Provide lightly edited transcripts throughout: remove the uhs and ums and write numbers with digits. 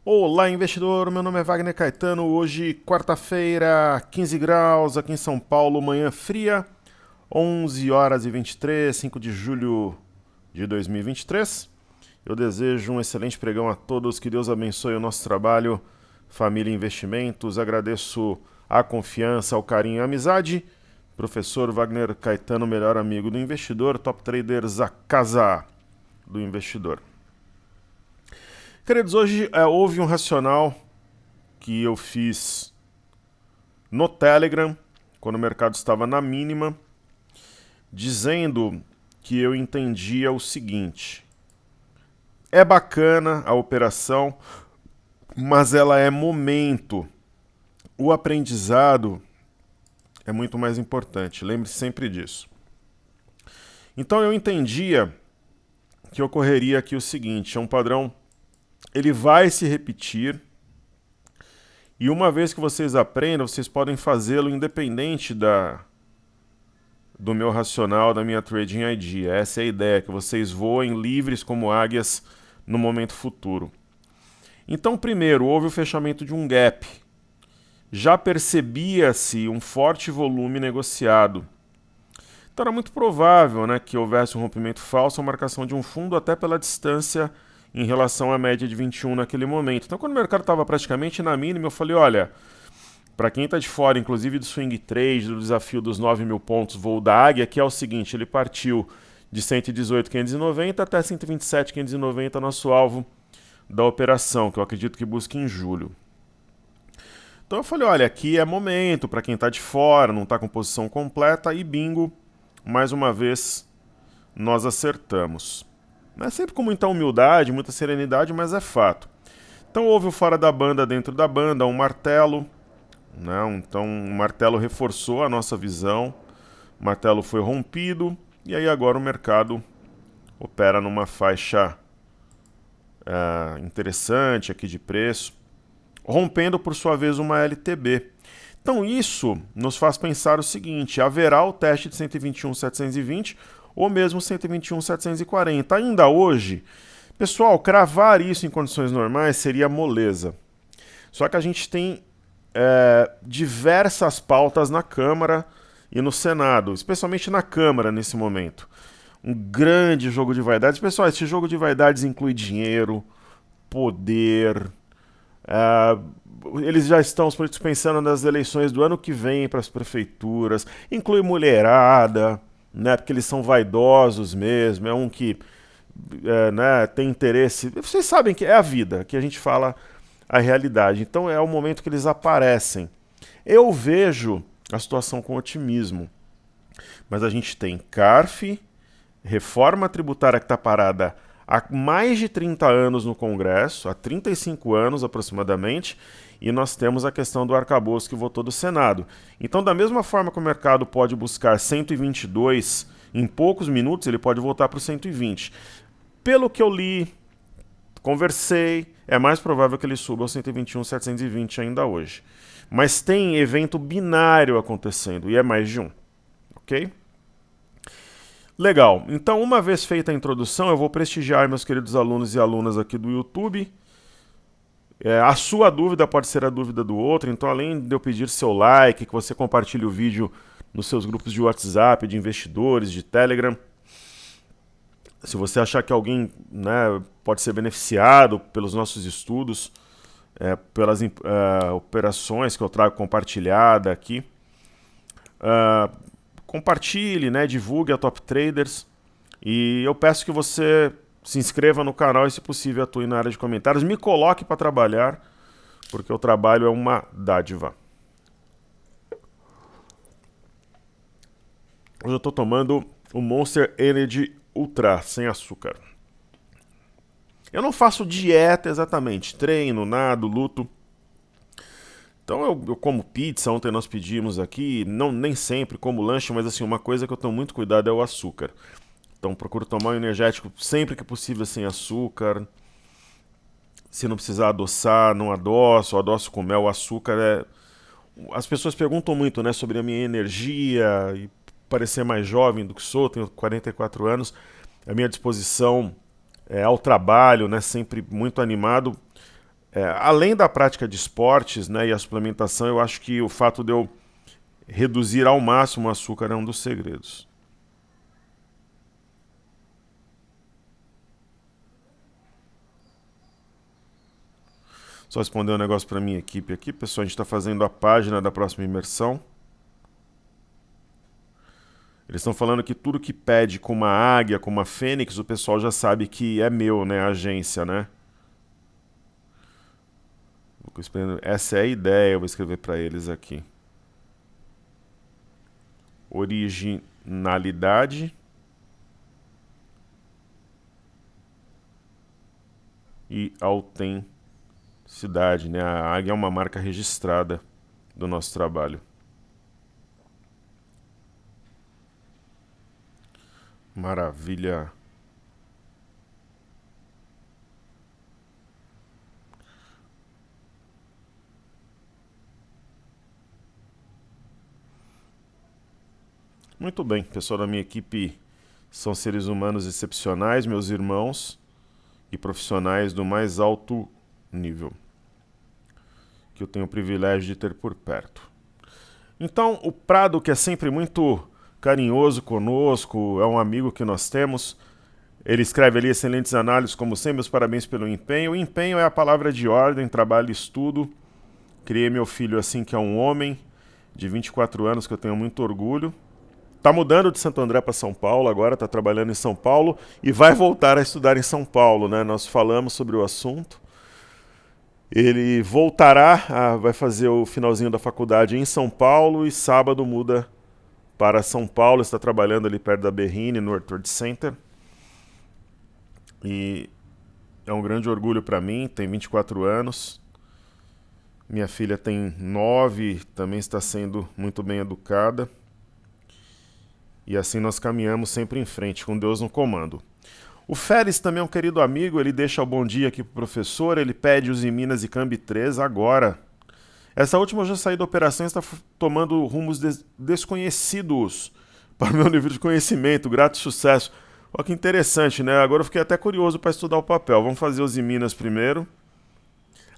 Olá, investidor. Meu nome é Wagner Caetano. Hoje, quarta-feira, 15 graus aqui em São Paulo, manhã fria, 11 horas e 23, 5 de julho de 2023. Eu desejo um excelente pregão a todos. Que Deus abençoe o nosso trabalho, família e investimentos. Agradeço a confiança, o carinho e a amizade. Professor Wagner Caetano, melhor amigo do investidor, Top Traders, a casa do investidor. Queridos, hoje houve um racional que eu fiz no Telegram, quando o mercado estava na mínima, dizendo que eu entendia o seguinte: é bacana a operação, mas ela é momento. O aprendizado é muito mais importante, lembre-se sempre disso. Então eu entendia que ocorreria aqui o seguinte: é um padrão, ele vai se repetir, e uma vez que vocês aprendam, vocês podem fazê-lo independente do meu racional, da minha Trading ID. Essa é a ideia, que vocês voem livres como águias no momento futuro. Então, primeiro, houve o fechamento de um gap. Já percebia-se um forte volume negociado. Então era muito provável, né, que houvesse um rompimento falso, a marcação de um fundo até pela distância em relação à média de 21 naquele momento. Então, quando o mercado estava praticamente na mínima, eu falei, olha, para quem está de fora, inclusive do swing trade, do desafio dos 9.000 pontos voo da águia, que é o seguinte: ele partiu de 118.590 até 127.590, nosso alvo da operação, que eu acredito que busque em julho. Então eu falei, olha, aqui é momento para quem está de fora, não está com posição completa, e bingo, mais uma vez nós acertamos. Não é sempre com muita humildade, muita serenidade, mas é fato. Então houve o fora da banda dentro da banda, um martelo. Não, então o martelo reforçou a nossa visão, o martelo foi rompido, e aí agora o mercado opera numa faixa interessante aqui de preço, rompendo por sua vez uma LTB. Então isso nos faz pensar o seguinte: haverá o teste de 121.720 ou mesmo 121.740. Ainda hoje, pessoal, cravar isso em condições normais seria moleza. Só que a gente tem diversas pautas na Câmara e no Senado, especialmente na Câmara nesse momento. Um grande jogo de vaidades. Pessoal, esse jogo de vaidades inclui dinheiro, poder. Eles já estão, os políticos, pensando nas eleições do ano que vem para as prefeituras. Inclui mulherada, né, porque eles são vaidosos mesmo. É um que né, tem interesse. Vocês sabem que é a vida, que a gente fala a realidade. Então é o momento que eles aparecem. Eu vejo a situação com otimismo, mas a gente tem CARF, reforma tributária que está parada há mais de 30 anos no Congresso, há 35 anos aproximadamente, e nós temos a questão do arcabouço que votou do Senado. Então, da mesma forma que o mercado pode buscar 122 em poucos minutos, ele pode voltar para o 120. Pelo que eu li, conversei, é mais provável que ele suba ao 121.720 ainda hoje. Mas tem evento binário acontecendo, e é mais de um. Ok? Legal. Então, uma vez feita a introdução, eu vou prestigiar meus queridos alunos e alunas aqui do YouTube. A sua dúvida pode ser a dúvida do outro, então além de eu pedir seu like, que você compartilhe o vídeo nos seus grupos de WhatsApp, de investidores, de Telegram. Se você achar que alguém, né, pode ser beneficiado pelos nossos estudos, pelas operações que eu trago compartilhada aqui, compartilhe, né, divulgue a Top Traders, e eu peço que você se inscreva no canal e, se possível, atue na área de comentários. Me coloque para trabalhar, porque o trabalho é uma dádiva. Hoje eu estou tomando o Monster Energy Ultra, sem açúcar. Eu não faço dieta exatamente, treino, nado, luto. Então eu como pizza, ontem nós pedimos aqui, não, nem sempre como lanche, mas assim, uma coisa que eu tomo muito cuidado é o açúcar. Então procuro tomar um energético sempre que possível sem açúcar. Se não precisar adoçar, não adoço, adoço com mel. O açúcar As pessoas perguntam muito, né, sobre a minha energia e parecer mais jovem do que sou, tenho 44 anos. A minha disposição ao trabalho, né, sempre muito animado, além da prática de esportes, né, e a suplementação, eu acho que o fato de eu reduzir ao máximo o açúcar é um dos segredos. Só responder um negócio para minha equipe aqui, pessoal. A gente está fazendo a página da próxima imersão. Eles estão falando que tudo que pede com uma águia, com uma fênix, o pessoal já sabe que é meu, né? A agência, né? Essa é a ideia, eu vou escrever para eles aqui. Originalidade e autenticidade, né? A águia é uma marca registrada do nosso trabalho. Maravilha. Muito bem, pessoal da minha equipe são seres humanos excepcionais, meus irmãos e profissionais do mais alto nível, que eu tenho o privilégio de ter por perto. Então, o Prado, que é sempre muito carinhoso conosco, é um amigo que nós temos. Ele escreve ali excelentes análises, como sempre, meus parabéns pelo empenho. O empenho é a palavra de ordem, trabalho e estudo. Criei meu filho assim, que é um homem de 24 anos, que eu tenho muito orgulho. Está mudando de Santo André para São Paulo agora, está trabalhando em São Paulo e vai voltar a estudar em São Paulo, né? Nós falamos sobre o assunto. Ele voltará, vai fazer o finalzinho da faculdade em São Paulo e sábado muda para São Paulo, está trabalhando ali perto da Berrine, no World Trade Center. E é um grande orgulho para mim, tem 24 anos. Minha filha tem 9, também está sendo muito bem educada. E assim nós caminhamos sempre em frente, com Deus no comando. O Félix também é um querido amigo, ele deixa o bom dia aqui pro professor, ele pede os Minas e Cambi 3 agora. Essa última eu já saí da operação e está tomando rumos desconhecidos para o meu nível de conhecimento, grato sucesso. Olha que interessante, né? Agora eu fiquei até curioso para estudar o papel. Vamos fazer os Minas primeiro.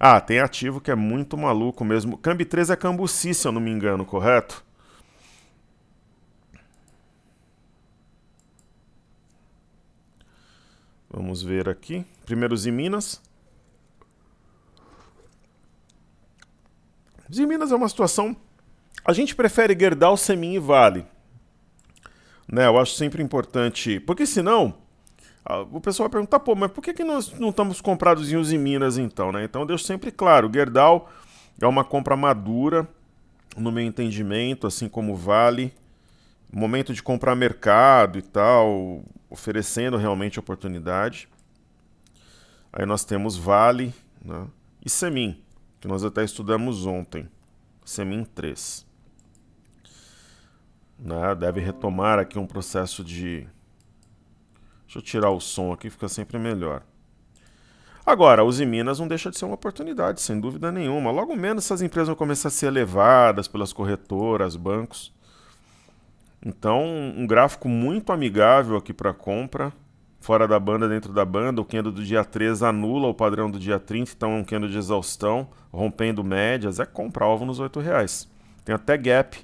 Ah, tem ativo que é muito maluco mesmo. Cambi 3 é Cambuci, se eu não me engano, correto? Vamos ver aqui. Primeiro Minas. Minas é uma situação... A gente prefere Gerdau, Semin e Vale. Né, eu acho sempre importante... Porque senão, o pessoal vai perguntar, pô, mas por que nós não estamos comprados em Uzi Minas então? Né? Então eu deixo sempre claro, Gerdau é uma compra madura, no meu entendimento, assim como Vale. Momento de comprar mercado e tal, oferecendo realmente oportunidade. Aí nós temos Vale, né, e Semin, que nós até estudamos ontem. Semin 3. Né, deve retomar aqui um processo de... Deixa eu tirar o som aqui, fica sempre melhor. Agora, Uzi Minas não deixa de ser uma oportunidade, sem dúvida nenhuma. Logo menos essas empresas vão começar a ser levadas pelas corretoras, bancos. Então, um gráfico muito amigável aqui para compra. Fora da banda, dentro da banda, o candle do dia 3 anula o padrão do dia 30, então é um candle de exaustão, rompendo médias, é compra alvo nos R$8. Tem até gap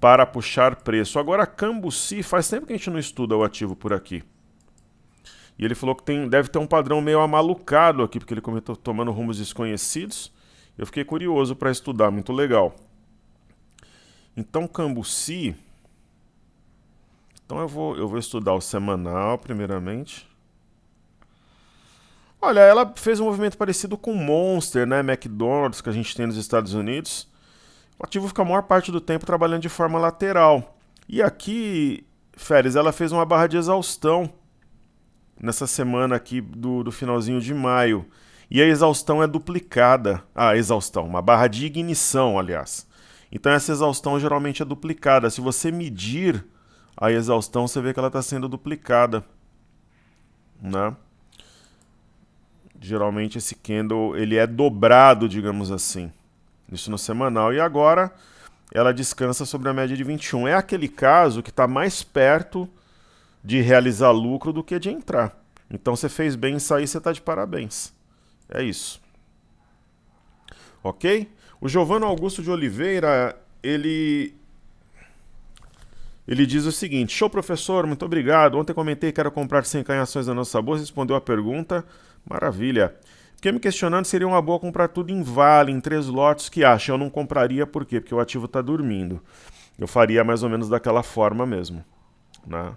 para puxar preço. Agora, Cambuci, faz tempo que a gente não estuda o ativo por aqui. E ele falou que deve ter um padrão meio amalucado aqui, porque ele comentou tomando rumos desconhecidos. Eu fiquei curioso para estudar, muito legal. Então, Cambuci... Então eu vou estudar o semanal, primeiramente. Olha, ela fez um movimento parecido com Monster, né, McDonald's, que a gente tem nos Estados Unidos. O ativo fica a maior parte do tempo trabalhando de forma lateral. E aqui, Férez, ela fez uma barra de exaustão nessa semana aqui do finalzinho de maio. E a exaustão é duplicada. Ah, exaustão, uma barra de ignição, aliás. Então essa exaustão geralmente é duplicada. Se você medir a exaustão, você vê que ela está sendo duplicada, né? Geralmente esse candle ele é dobrado, digamos assim. Isso no semanal. E agora ela descansa sobre a média de 21. É aquele caso que está mais perto de realizar lucro do que de entrar. Então você fez bem em sair, você está de parabéns. É isso. ok? O Giovano Augusto de Oliveira, ele diz o seguinte: show, professor, muito obrigado. Ontem comentei que era comprar 100 ações da nossa bolsa, respondeu a pergunta. Maravilha. Fiquei me questionando se seria uma boa comprar tudo em vale, em 3 lotes. Que acha? Eu não compraria, por quê? Porque o ativo está dormindo. Eu faria mais ou menos daquela forma mesmo, né?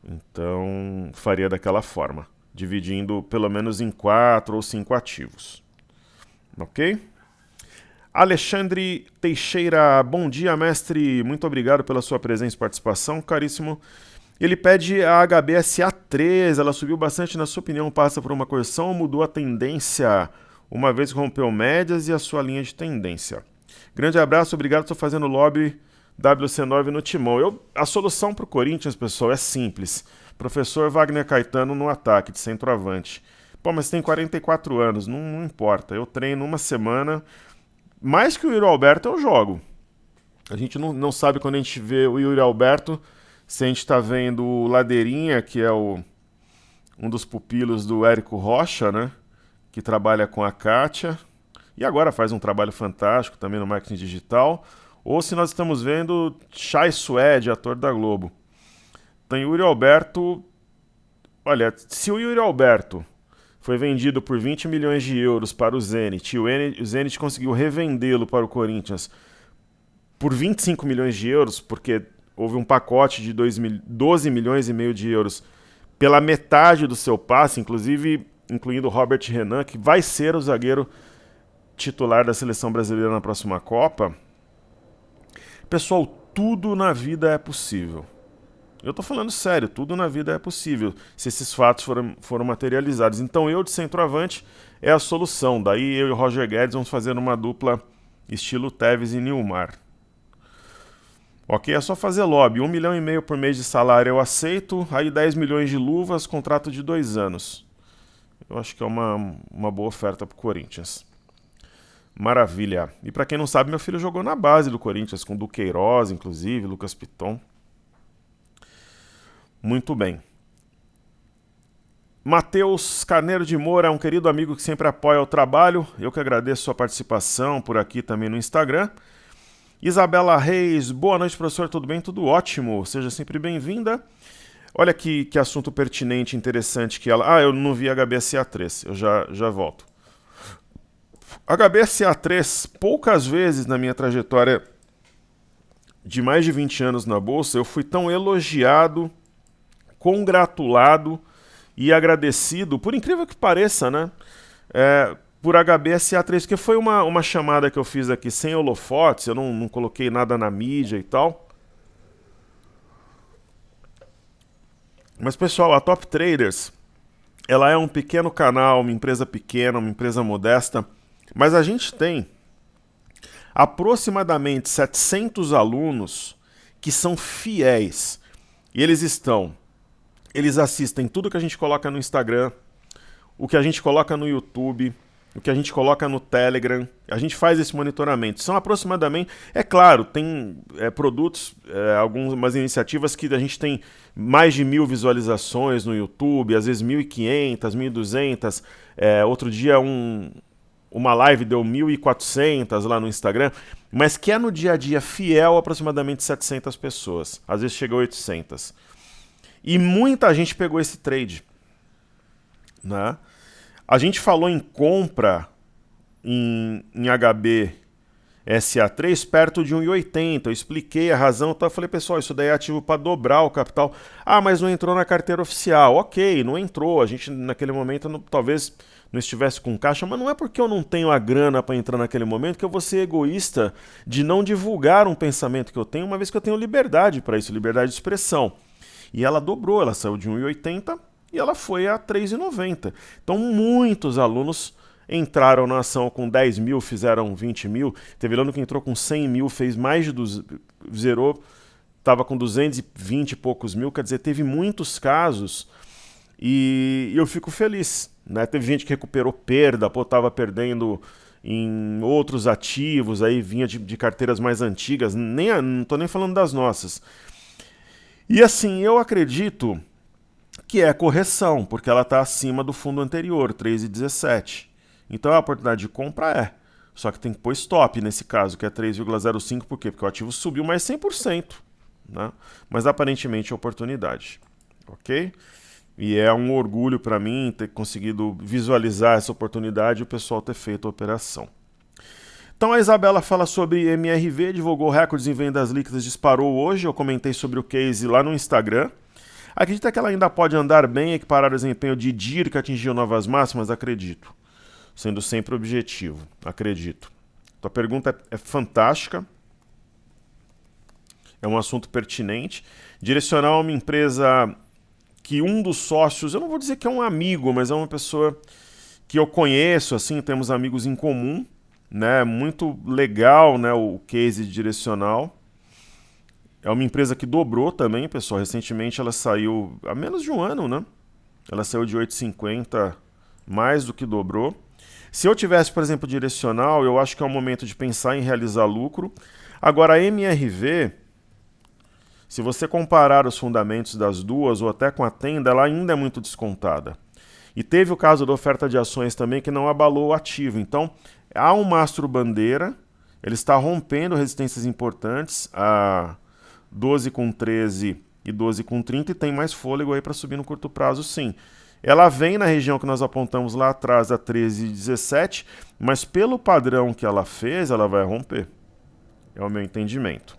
Então, faria daquela forma, dividindo pelo menos em 4 ou 5 ativos. Ok? Alexandre Teixeira, bom dia, mestre. Muito obrigado pela sua presença e participação, caríssimo. Ele pede a HBSA3, ela subiu bastante, na sua opinião, passa por uma correção ou mudou a tendência, uma vez que rompeu médias e a sua linha de tendência? Grande abraço, obrigado, estou fazendo lobby WC9 no timão. A solução para o Corinthians, pessoal, é simples. Professor Wagner Caetano no ataque, de centroavante. Pô, mas tem 44 anos, não importa. Eu treino uma semana. Mais que o Yuri Alberto, eu jogo. A gente não sabe quando a gente vê o Yuri Alberto, se a gente está vendo o Ladeirinha, que é um dos pupilos do Érico Rocha, né? Que trabalha com a Kátia. E agora faz um trabalho fantástico também no marketing digital. Ou se nós estamos vendo Chai Suede, ator da Globo. Então, Yuri Alberto... Olha, se o Yuri Alberto foi vendido por 20 milhões de euros para o Zenit, e o Zenit conseguiu revendê-lo para o Corinthians por 25 milhões de euros, porque houve um pacote de 12 milhões e meio de euros pela metade do seu passe, inclusive incluindo Robert Renan, que vai ser o zagueiro titular da seleção brasileira na próxima Copa. Pessoal, tudo na vida é possível. Eu tô falando sério, tudo na vida é possível, se esses fatos foram materializados. Então eu, de centroavante, é a solução. Daí eu e o Roger Guedes vamos fazer uma dupla estilo Tevez e Nilmar. Ok, é só fazer lobby. 1,5 milhão por mês de salário eu aceito, aí 10 milhões de luvas, contrato de 2 anos. Eu acho que é uma boa oferta pro Corinthians. Maravilha. E para quem não sabe, meu filho jogou na base do Corinthians, com Duqueiroz, inclusive, Lucas Piton. Muito bem. Matheus Carneiro de Moura é um querido amigo que sempre apoia o trabalho. Eu que agradeço sua participação por aqui também no Instagram. Isabela Reis, boa noite, professor, tudo bem? Tudo ótimo, seja sempre bem-vinda. Olha que assunto pertinente, interessante que ela... eu não vi HBSA3, eu já volto. HBSA3, poucas vezes na minha trajetória de mais de 20 anos na Bolsa, eu fui tão elogiado, congratulado e agradecido, por incrível que pareça, né? Por HBSA3, que foi uma chamada que eu fiz aqui sem holofotes, eu não coloquei nada na mídia e tal. Mas, pessoal, a Top Traders, ela é um pequeno canal, uma empresa pequena, uma empresa modesta, mas a gente tem aproximadamente 700 alunos que são fiéis. E eles assistem tudo que a gente coloca no Instagram, o que a gente coloca no YouTube, o que a gente coloca no Telegram. A gente faz esse monitoramento. São aproximadamente... É claro, tem produtos, algumas iniciativas que a gente tem mais de 1.000 visualizações no YouTube, às vezes 1.500, 1.200. Outro dia uma live deu 1.400 lá no Instagram, mas que é no dia a dia fiel aproximadamente 700 pessoas. Às vezes chega a 800. E muita gente pegou esse trade, né? A gente falou em compra em HB SA3 perto de 1,80. Eu expliquei a razão, então eu falei, pessoal, isso daí é ativo para dobrar o capital. Mas não entrou na carteira oficial. Ok, não entrou. A gente naquele momento talvez não estivesse com caixa, mas não é porque eu não tenho a grana para entrar naquele momento que eu vou ser egoísta de não divulgar um pensamento que eu tenho, uma vez que eu tenho liberdade para isso, liberdade de expressão. E ela dobrou, ela saiu de 1,80 e ela foi a 3,90. Então muitos alunos entraram na ação com 10 mil, fizeram 20 mil. Teve aluno que entrou com 100 mil, fez mais de... zerou, estava com 220 e poucos mil. Quer dizer, teve muitos casos e eu fico feliz, né? Teve gente que recuperou perda, estava perdendo em outros ativos, aí vinha de carteiras mais antigas, não estou nem falando das nossas. E assim, eu acredito que é correção, porque ela está acima do fundo anterior, 3,17. Então a oportunidade de compra Só que tem que pôr stop nesse caso, que é 3,05, por quê? Porque o ativo subiu mais 100%, né? Mas aparentemente é oportunidade, ok? E é um orgulho para mim ter conseguido visualizar essa oportunidade e o pessoal ter feito a operação. Então a Isabela fala sobre MRV, divulgou recordes em vendas líquidas, disparou hoje. Eu comentei sobre o case lá no Instagram. Acredita que ela ainda pode andar bem, equiparar o desempenho de DIR, que atingiu novas máximas? Acredito. Sendo sempre objetivo, acredito. Tua pergunta é fantástica. É um assunto pertinente. Direcional é uma empresa que um dos sócios, eu não vou dizer que é um amigo, mas é uma pessoa que eu conheço, assim, temos amigos em comum. Né, muito legal, né, o case de Direcional. É uma empresa que dobrou também, pessoal. Recentemente ela saiu, há menos de um ano, né? Ela saiu de 8,50, mais do que dobrou. Se eu tivesse, por exemplo, Direcional, eu acho que é o momento de pensar em realizar lucro. Agora, a MRV, se você comparar os fundamentos das duas, ou até com a Tenda, ela ainda é muito descontada. E teve o caso da oferta de ações também, que não abalou o ativo. Então, há um mastro bandeira, ele está rompendo resistências importantes a 12,13 e 12,30 e tem mais fôlego aí para subir no curto prazo, sim. Ela vem na região que nós apontamos lá atrás, a 13,17, mas pelo padrão que ela fez, ela vai romper. É o meu entendimento.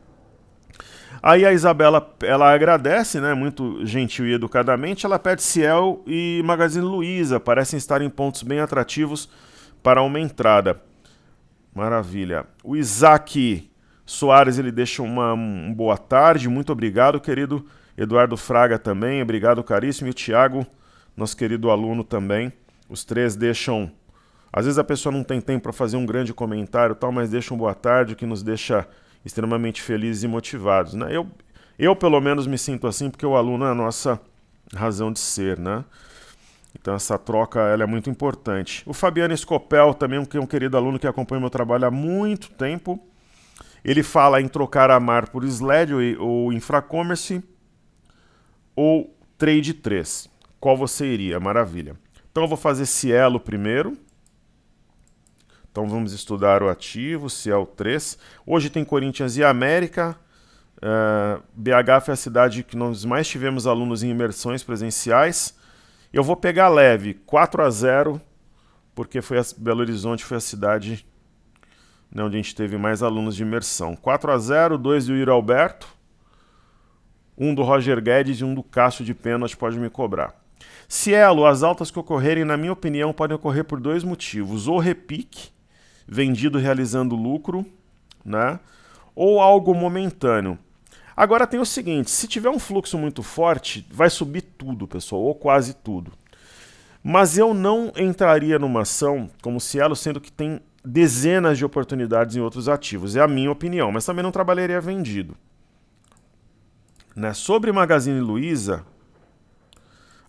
Aí a Isabela, ela agradece, né, muito gentil e educadamente. Ela pede Ciel e Magazine Luiza, parecem estar em pontos bem atrativos para uma entrada. Maravilha. O Isaac Soares, ele deixa uma boa tarde. Muito obrigado, querido. Eduardo Fraga também, obrigado, caríssimo. E o Thiago, nosso querido aluno também. Os três deixam... Às vezes a pessoa não tem tempo para fazer um grande comentário, tal, mas deixa um boa tarde, que nos deixa extremamente felizes e motivados, né? Eu pelo menos me sinto assim, porque o aluno é a nossa razão de ser, né? Então essa troca ela é muito importante. O Fabiano Scopel também, que é um querido aluno que acompanha meu trabalho há muito tempo. Ele fala em trocar a MAR por SLED ou Infracommerce ou Trade 3. Qual você iria? Maravilha. Então eu vou fazer Cielo primeiro. Então vamos estudar o ativo, Ciel 3. Hoje tem Corinthians e América. BH foi a cidade que nós mais tivemos alunos em imersões presenciais. Eu vou pegar leve, 4-0, porque Belo Horizonte foi a cidade, né, onde a gente teve mais alunos de imersão. 4-0, 2 do Yuri Alberto, 1 do Roger Guedes e 1 do Cássio de pênalti, pode me cobrar. Cielo, as altas que ocorrerem, na minha opinião, podem ocorrer por dois motivos. Ou repique, vendido realizando lucro, né? Ou algo momentâneo. Agora tem o seguinte, se tiver um fluxo muito forte, vai subir tudo, pessoal, ou quase tudo. Mas eu não entraria numa ação como Cielo, sendo que tem dezenas de oportunidades em outros ativos. É a minha opinião, mas também não trabalharia vendido. Né? Sobre Magazine Luiza,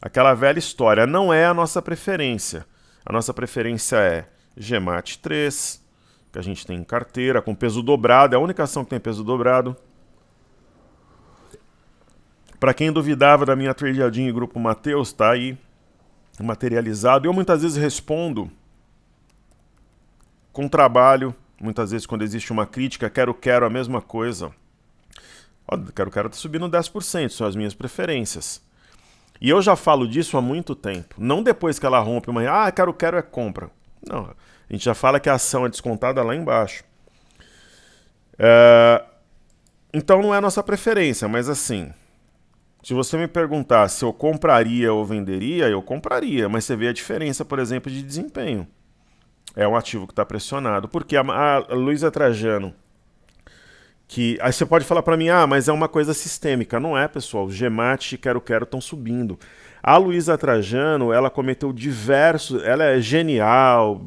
aquela velha história, não é a nossa preferência. A nossa preferência é GMAT 3, que a gente tem em carteira, com peso dobrado, é a única ação que tem peso dobrado. Para quem duvidava da minha tradeadinha e grupo Mateus, tá aí materializado. Eu muitas vezes respondo com trabalho, muitas vezes quando existe uma crítica, quero a mesma coisa. Ó, quero tá subindo 10%, são as minhas preferências. E eu já falo disso há muito tempo. Não depois que ela rompe uma... quero é compra. Não, a gente já fala que a ação é descontada lá embaixo. Então não é a nossa preferência, mas assim... Se você me perguntar se eu compraria ou venderia, eu compraria, mas você vê a diferença, por exemplo, de desempenho. É um ativo que está pressionado. Porque a Luiza Trajano, que aí você pode falar para mim, mas é uma coisa sistêmica. Não é, pessoal. GMAT e Quero estão subindo. A Luiza Trajano, ela cometeu diversos... Ela é genial,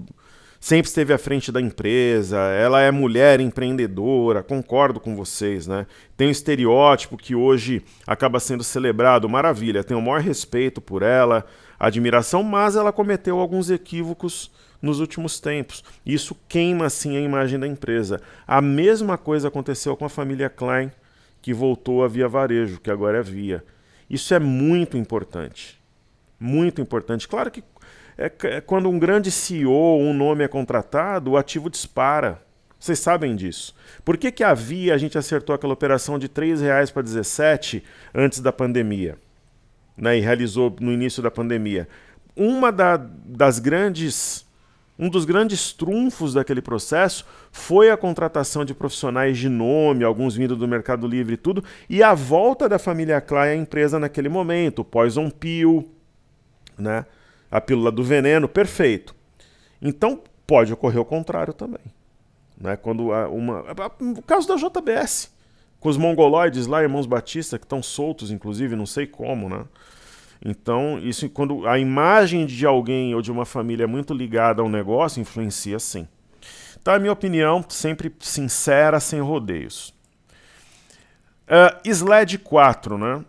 sempre esteve à frente da empresa, ela é mulher empreendedora, concordo com vocês, né? Tem um estereótipo que hoje acaba sendo celebrado, maravilha, tenho o maior respeito por ela, admiração, mas ela cometeu alguns equívocos nos últimos tempos. Isso queima, assim, a imagem da empresa. A mesma coisa aconteceu com a família Klein, que voltou a Via Varejo, que agora é Via. Isso é muito importante. Muito importante. Claro que Quando um grande CEO, um nome é contratado, o ativo dispara. Vocês sabem disso. Por que a Via a gente acertou aquela operação de R$ 3 para 17 antes da pandemia? Né, e realizou no início da pandemia. Um dos grandes trunfos daquele processo foi a contratação de profissionais de nome, alguns vindo do Mercado Livre e tudo, e a volta da família Klein à empresa naquele momento, o Poison Pill, né, a pílula do veneno, perfeito. Então pode ocorrer o contrário também. Né, o caso da JBS, com os mongoloides lá, irmãos Batista, que estão soltos, inclusive, não sei como, né? Então, isso quando a imagem de alguém ou de uma família muito ligada ao negócio influencia sim. Então, a minha opinião, sempre sincera, sem rodeios. SLED 4, né?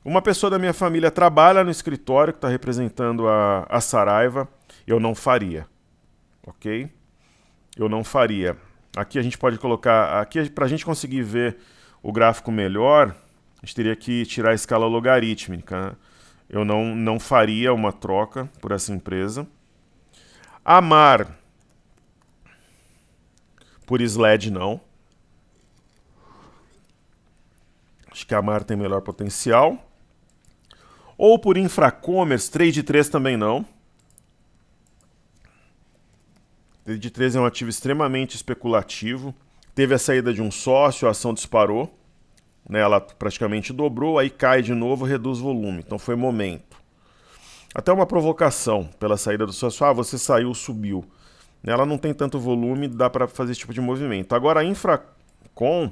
Uma pessoa da minha família trabalha no escritório que está representando a Saraiva. Eu não faria. Ok? Eu não faria. Aqui a gente pode colocar... Aqui, para a gente conseguir ver o gráfico melhor, a gente teria que tirar a escala logarítmica. Né? Eu não faria uma troca por essa empresa. Amar por SLED, não. Acho que a Amar tem melhor potencial. Ou por Infracommerce, trade 3 também não. Trade 3 é um ativo extremamente especulativo. Teve a saída de um sócio, a ação disparou. Né, ela praticamente dobrou, aí cai de novo, reduz volume. Então foi momento. Até uma provocação pela saída do sócio. Você saiu, subiu. Ela não tem tanto volume, dá para fazer esse tipo de movimento. Agora a Infracom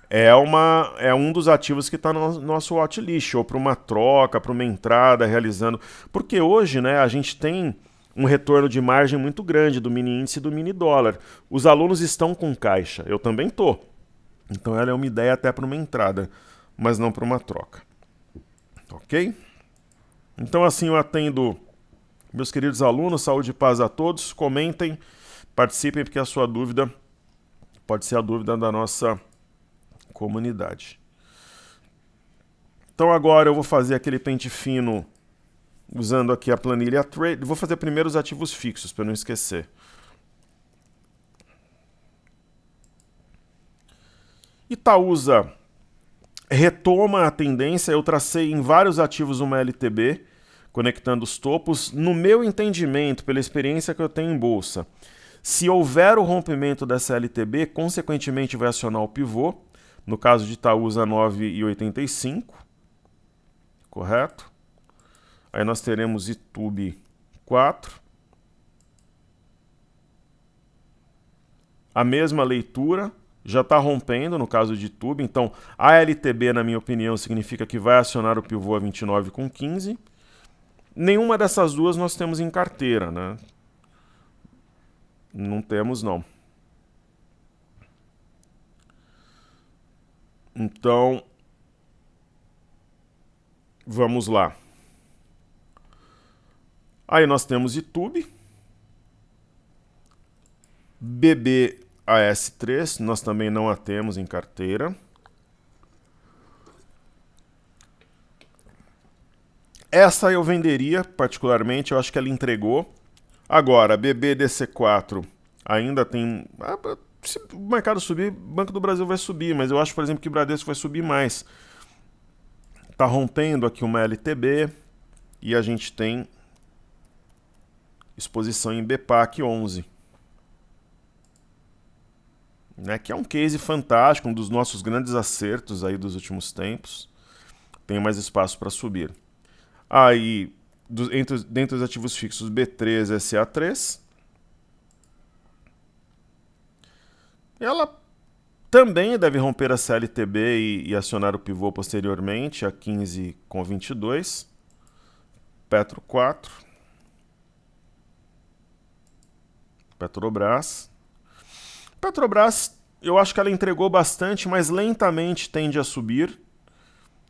é um dos ativos que está no nosso watchlist, ou para uma troca, para uma entrada, realizando. Porque hoje, né, a gente tem um retorno de margem muito grande do mini índice e do mini dólar. Os alunos estão com caixa, eu também estou. Então ela é uma ideia até para uma entrada, mas não para uma troca. Ok? Então assim eu atendo meus queridos alunos, saúde e paz a todos. Comentem, participem, porque a sua dúvida pode ser a dúvida da nossa comunidade. Então agora eu vou fazer aquele pente fino usando aqui a planilha Trade. Vou fazer primeiro os ativos fixos para não esquecer. Itaúsa retoma a tendência. Eu tracei em vários ativos uma LTB, conectando os topos. No meu entendimento, pela experiência que eu tenho em bolsa, se houver o rompimento dessa LTB, consequentemente vai acionar o pivô. No caso de Itaúsa, 9,85. Correto? Aí nós teremos Itube 4. A mesma leitura. Já está rompendo no caso de Itube. Então, a LTB, na minha opinião, significa que vai acionar o pivô a 29,15. Nenhuma dessas duas nós temos em carteira, né? Não temos, não. Então, vamos lá. Aí nós temos Itube. BBAS3, nós também não a temos em carteira. Essa eu venderia, particularmente, eu acho que ela entregou. Agora, BBDC4 ainda tem... Se o mercado subir, o Banco do Brasil vai subir, mas eu acho, por exemplo, que o Bradesco vai subir mais. Está rompendo aqui uma LTB e a gente tem exposição em BPAC 11. Né, que é um case fantástico, um dos nossos grandes acertos aí dos últimos tempos. Tem mais espaço para subir. Aí, dentre os ativos fixos, B3, SA3. Ela também deve romper a CLTB e acionar o pivô posteriormente a 15,22. Petro 4. Petrobras. Petrobras, eu acho que ela entregou bastante, mas lentamente tende a subir.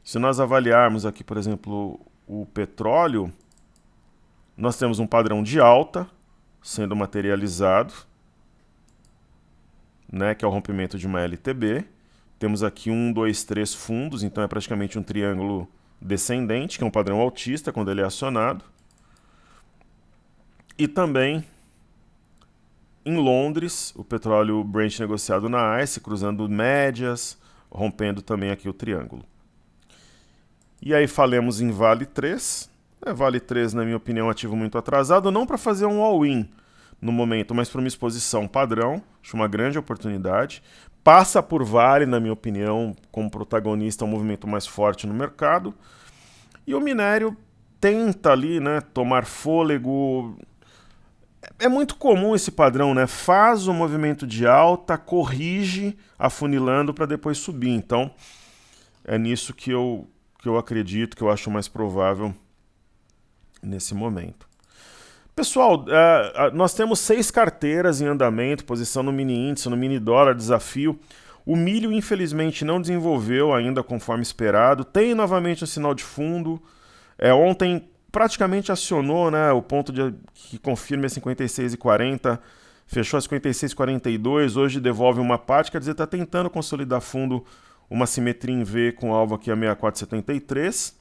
Se nós avaliarmos aqui, por exemplo, o petróleo, nós temos um padrão de alta sendo materializado, né, que é o rompimento de uma LTB. Temos aqui 1, 2, 3 fundos, então é praticamente um triângulo descendente, que é um padrão altista quando ele é acionado. E também em Londres, o petróleo Brent negociado na ICE, cruzando médias, rompendo também aqui o triângulo. E aí falemos em Vale 3. Vale 3, na minha opinião, ativo muito atrasado, não para fazer um all-in no momento, mas para uma exposição padrão, acho uma grande oportunidade. Passa por Vale, na minha opinião, como protagonista, um movimento mais forte no mercado. E o minério tenta ali, né, tomar fôlego. É muito comum esse padrão, né? Faz o movimento de alta, corrige, afunilando para depois subir. Então, é nisso que eu acredito, que eu acho mais provável nesse momento. Pessoal, nós temos 6 carteiras em andamento, posição no mini índice, no mini dólar, desafio. O milho, infelizmente, não desenvolveu ainda conforme esperado. Tem novamente um sinal de fundo. Ontem praticamente acionou, né, o ponto que confirma a 56,40, fechou a 56,42, hoje devolve uma parte, quer dizer, está tentando consolidar fundo uma simetria em V com alvo aqui a 64,73.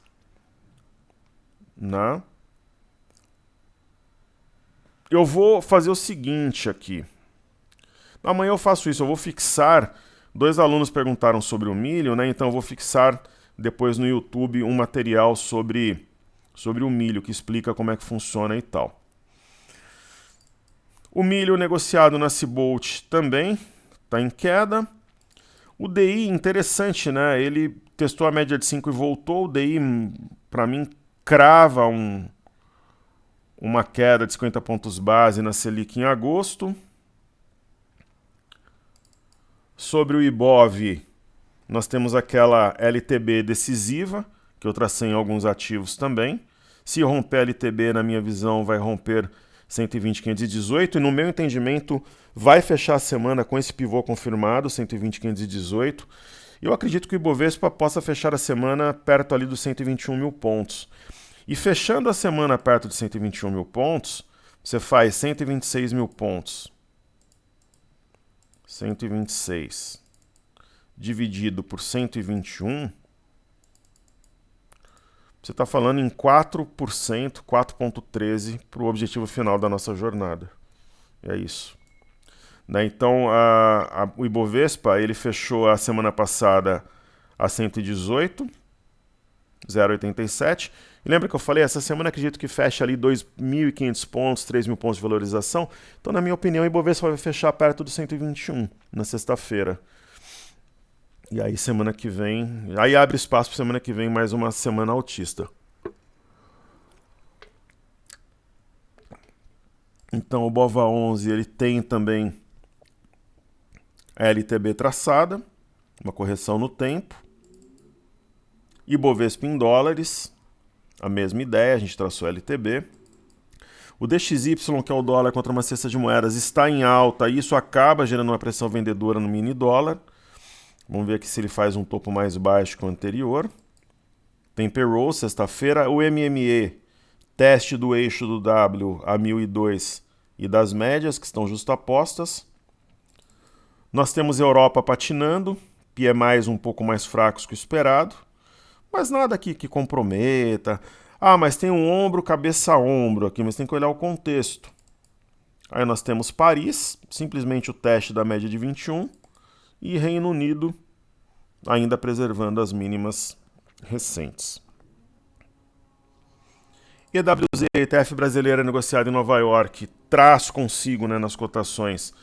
Né? Eu vou fazer o seguinte aqui. Amanhã eu faço isso, eu vou fixar. 2 alunos perguntaram sobre o milho, né? Então eu vou fixar depois no YouTube um material sobre o milho, que explica como é que funciona e tal. O milho negociado na Cbolt também está em queda. O DI, interessante, né? Ele testou a média de 5 e voltou. O DI, para mim, crava uma queda de 50 pontos base na Selic em agosto. Sobre o Ibov, nós temos aquela LTB decisiva, que eu tracei em alguns ativos também. Se romper a LTB, na minha visão, vai romper 120,518 e no meu entendimento vai fechar a semana com esse pivô confirmado, 120,518. Eu acredito que o Ibovespa possa fechar a semana perto ali dos 121 mil pontos. E fechando a semana perto de 121 mil pontos, você faz 126 mil pontos. 126 dividido por 121, você está falando em 4%, 4,13% para o objetivo final da nossa jornada. É isso. Então, o Ibovespa ele fechou a semana passada a 118, 0,87. E lembra que eu falei, essa semana acredito que fecha ali 2.500 pontos, 3.000 pontos de valorização. Então, na minha opinião, o Ibovespa vai fechar perto do 121 na sexta-feira. E aí, semana que vem... Aí abre espaço para semana que vem mais uma semana altista. Então, o BOVA11 ele tem também a LTB traçada, uma correção no tempo. Ibovespa em dólares, a mesma ideia, a gente traçou LTB. O DXY, que é o dólar contra uma cesta de moedas, está em alta e isso acaba gerando uma pressão vendedora no mini dólar. Vamos ver aqui se ele faz um topo mais baixo que o anterior. Tem payroll, sexta-feira. O MME, teste do eixo do W a 1002 e das médias, que estão justapostas. Nós temos Europa patinando, PMIs um pouco mais fracos que o esperado. Mas nada aqui que comprometa. Mas tem um ombro, cabeça a ombro aqui, mas tem que olhar o contexto. Aí nós temos Paris, simplesmente o teste da média de 21, e Reino Unido ainda preservando as mínimas recentes. EWZ, ETF brasileira negociada em Nova York, traz consigo, né, nas cotações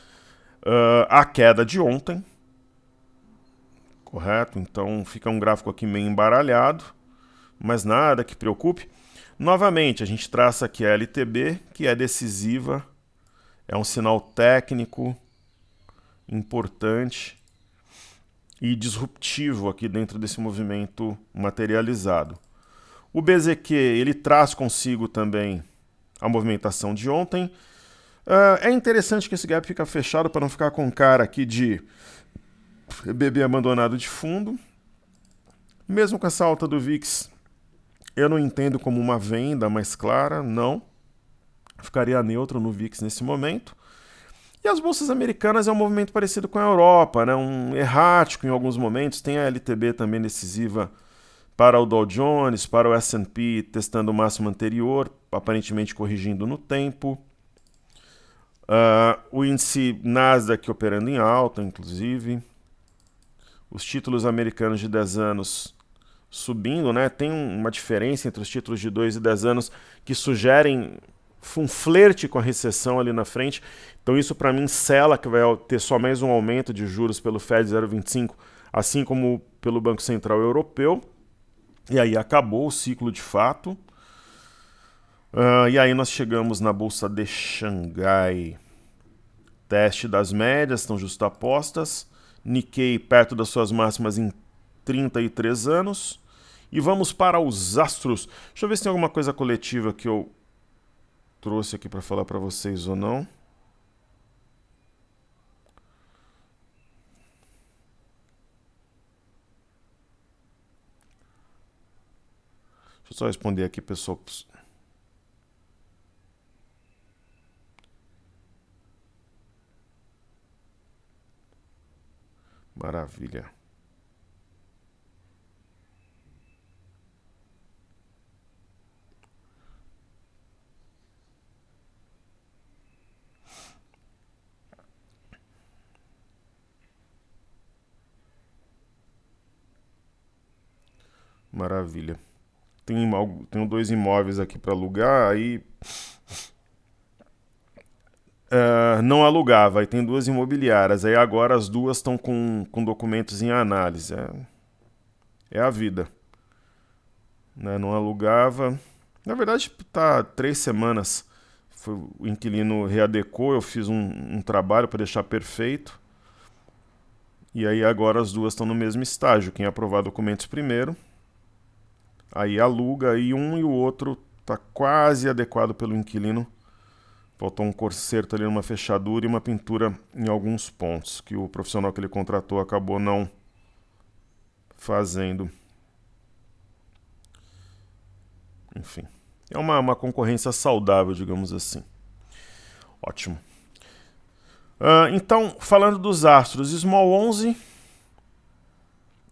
a queda de ontem. Correto? Então fica um gráfico aqui meio embaralhado, mas nada que preocupe. Novamente, a gente traça aqui a LTB, que é decisiva, é um sinal técnico importante e disruptivo aqui dentro desse movimento materializado. O BZQ, ele traz consigo também a movimentação de ontem. É interessante que esse gap fica fechado para não ficar com cara aqui de bebê abandonado de fundo. Mesmo com essa alta do VIX, eu não entendo como uma venda mais clara, não. Ficaria neutro no VIX nesse momento. E as bolsas americanas é um movimento parecido com a Europa, né? Um errático em alguns momentos. Tem a LTB também decisiva para o Dow Jones, para o S&P testando o máximo anterior, aparentemente corrigindo no tempo. O índice Nasdaq operando em alta, inclusive. Os títulos americanos de 10 anos subindo, né? Tem uma diferença entre os títulos de 2 e 10 anos que sugerem um flerte com a recessão ali na frente. Então isso para mim sela que vai ter só mais um aumento de juros pelo Fed 0,25, assim como pelo Banco Central Europeu. E aí acabou o ciclo de fato. E aí nós chegamos na Bolsa de Xangai. Teste das médias estão justapostas. Nikkei perto das suas máximas em 33 anos. E vamos para os astros. Deixa eu ver se tem alguma coisa coletiva que eu trouxe aqui para falar para vocês ou não. Deixa eu só responder aqui, pessoal. Maravilha. Maravilha. Tenho 2 imóveis aqui para alugar, aí não alugava, aí tem 2 imobiliárias, aí agora as 2 estão com documentos em análise. É a vida. Né? Não alugava. Na verdade, tá 3 semanas. O inquilino readecou, eu fiz um trabalho para deixar perfeito. E aí agora as 2 estão no mesmo estágio. Quem aprovar documentos primeiro, aí aluga, e um e o outro tá quase adequado pelo inquilino. Faltou um conserto ali numa fechadura e uma pintura em alguns pontos, que o profissional que ele contratou acabou não fazendo. Enfim, é uma concorrência saudável, digamos assim. Ótimo. Então, falando dos astros, Small 11,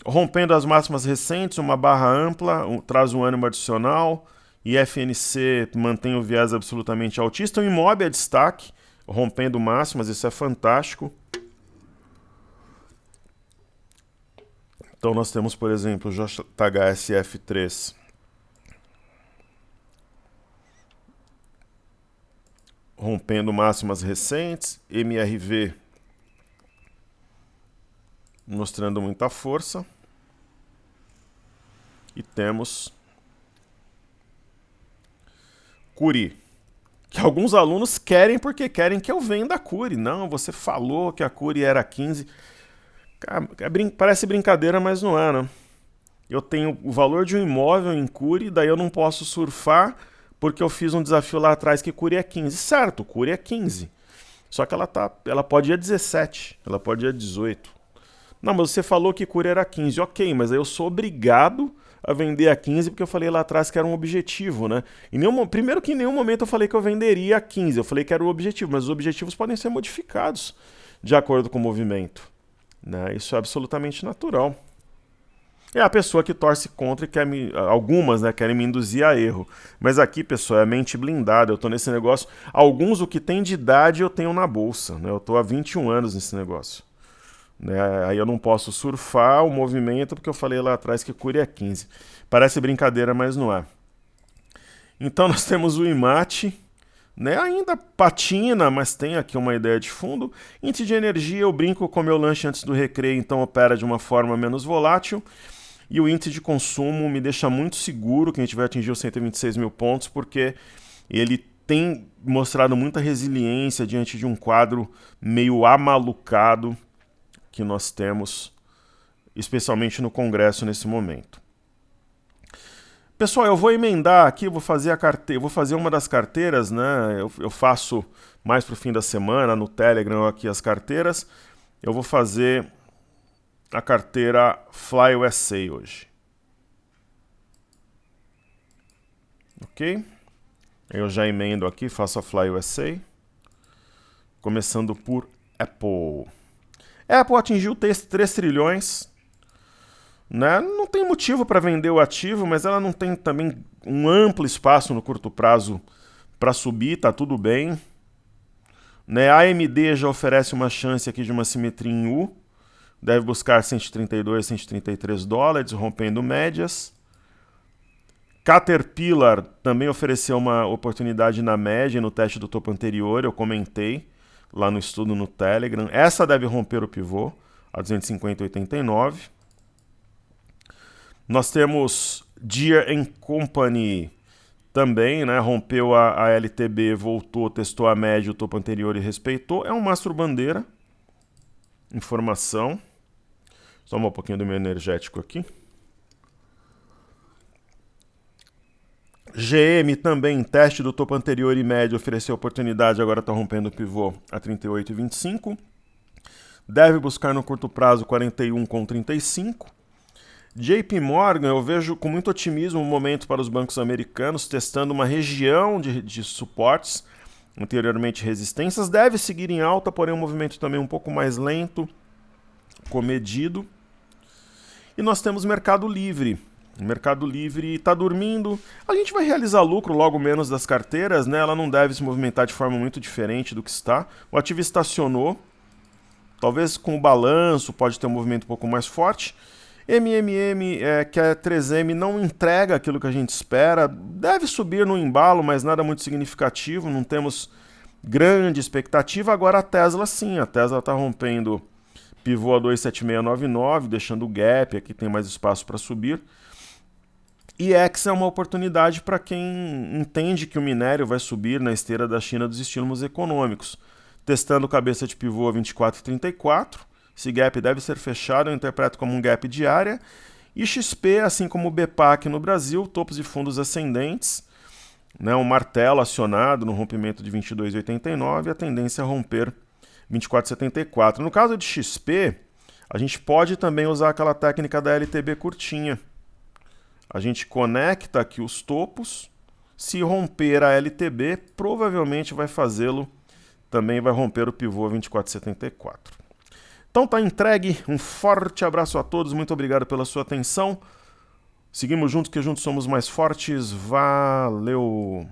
rompendo as máximas recentes, uma barra ampla, traz um ânimo adicional. E FNC mantém o viés absolutamente altista. O Imob é destaque, rompendo máximas, isso é fantástico. Então nós temos, por exemplo, o JHSF3 rompendo máximas recentes, MRV mostrando muita força. E temos Cury, que alguns alunos querem porque querem que eu venda a Cury. Não, você falou que a Cury era 15. Parece brincadeira, mas não é, né? Eu tenho o valor de um imóvel em Cury, daí eu não posso surfar porque eu fiz um desafio lá atrás que Cury é 15. Certo, Cury é 15. Só que ela pode ir a 17, ela pode ir a 18. Não, mas você falou que Cury era 15. Ok, mas aí eu sou obrigado a vender a 15 porque eu falei lá atrás que era um objetivo, né? Primeiro que em nenhum momento eu falei que eu venderia a 15, eu falei que era o objetivo, mas os objetivos podem ser modificados de acordo com o movimento. Né? Isso é absolutamente natural. É a pessoa que torce contra e algumas, né, querem me induzir a erro. Mas aqui, pessoal, é mente blindada, eu tô nesse negócio. Alguns, o que tem de idade, eu tenho na bolsa, né? Eu tô há 21 anos nesse negócio. Né? Aí eu não posso surfar o movimento porque eu falei lá atrás que Cury é 15. Parece brincadeira, mas não é. Então nós temos o IMAT, né? Ainda patina, mas tem aqui uma ideia de fundo. Índice de energia, eu brinco com o meu lanche antes do recreio, então opera de uma forma menos volátil. E o índice de consumo me deixa muito seguro que a gente vai atingir os 126 mil pontos, porque ele tem mostrado muita resiliência diante de um quadro meio amalucado que nós temos, especialmente no Congresso nesse momento. Pessoal, eu vou emendar aqui, vou fazer uma das carteiras, né? Eu faço mais pro fim da semana no Telegram aqui as carteiras. Eu vou fazer a carteira Fly USA hoje. Ok? Eu já emendo aqui, faço a Fly USA. Começando por Apple. Apple atingiu 3 trilhões. Né? Não tem motivo para vender o ativo, mas ela não tem também um amplo espaço no curto prazo para subir, tá tudo bem. Né? A AMD já oferece uma chance aqui de uma simetria em U, deve buscar 132, 133 dólares, rompendo médias. Caterpillar também ofereceu uma oportunidade na média no teste do topo anterior, eu comentei lá no estudo no Telegram. Essa deve romper o pivô a 250,89. Nós temos Deere & Company também, né? Rompeu a LTB, voltou, testou a média, o topo anterior e respeitou. É um mastro bandeira. Informação. Toma um pouquinho do meu energético aqui. GM também, teste do topo anterior e médio, ofereceu oportunidade, agora está rompendo o pivô a 38,25. Deve buscar no curto prazo 41,35. JP Morgan, eu vejo com muito otimismo o momento para os bancos americanos, testando uma região de suportes, anteriormente resistências. Deve seguir em alta, porém um movimento também um pouco mais lento, comedido. E nós temos Mercado Livre. O Mercado Livre está dormindo. A gente vai realizar lucro logo menos das carteiras, né? Ela não deve se movimentar de forma muito diferente do que está. O ativo estacionou. Talvez com o balanço pode ter um movimento um pouco mais forte. MMM, que é 3M, não entrega aquilo que a gente espera. Deve subir no embalo, mas nada muito significativo. Não temos grande expectativa. Agora a Tesla sim. A Tesla está rompendo pivô a 27699, deixando o gap. Aqui tem mais espaço para subir. E X é uma oportunidade para quem entende que o minério vai subir na esteira da China dos estímulos econômicos. Testando cabeça de pivô a 24,34. Esse gap deve ser fechado, eu interpreto como um gap de área. E XP, assim como o BPAC no Brasil, topos e fundos ascendentes. Né, um martelo acionado no rompimento de 22,89, a tendência é romper 24,74. No caso de XP, a gente pode também usar aquela técnica da LTB curtinha. A gente conecta aqui os topos. Se romper a LTB, provavelmente vai fazê-lo. Também vai romper o pivô 24,74. Então tá entregue. Um forte abraço a todos. Muito obrigado pela sua atenção. Seguimos juntos, que juntos somos mais fortes. Valeu!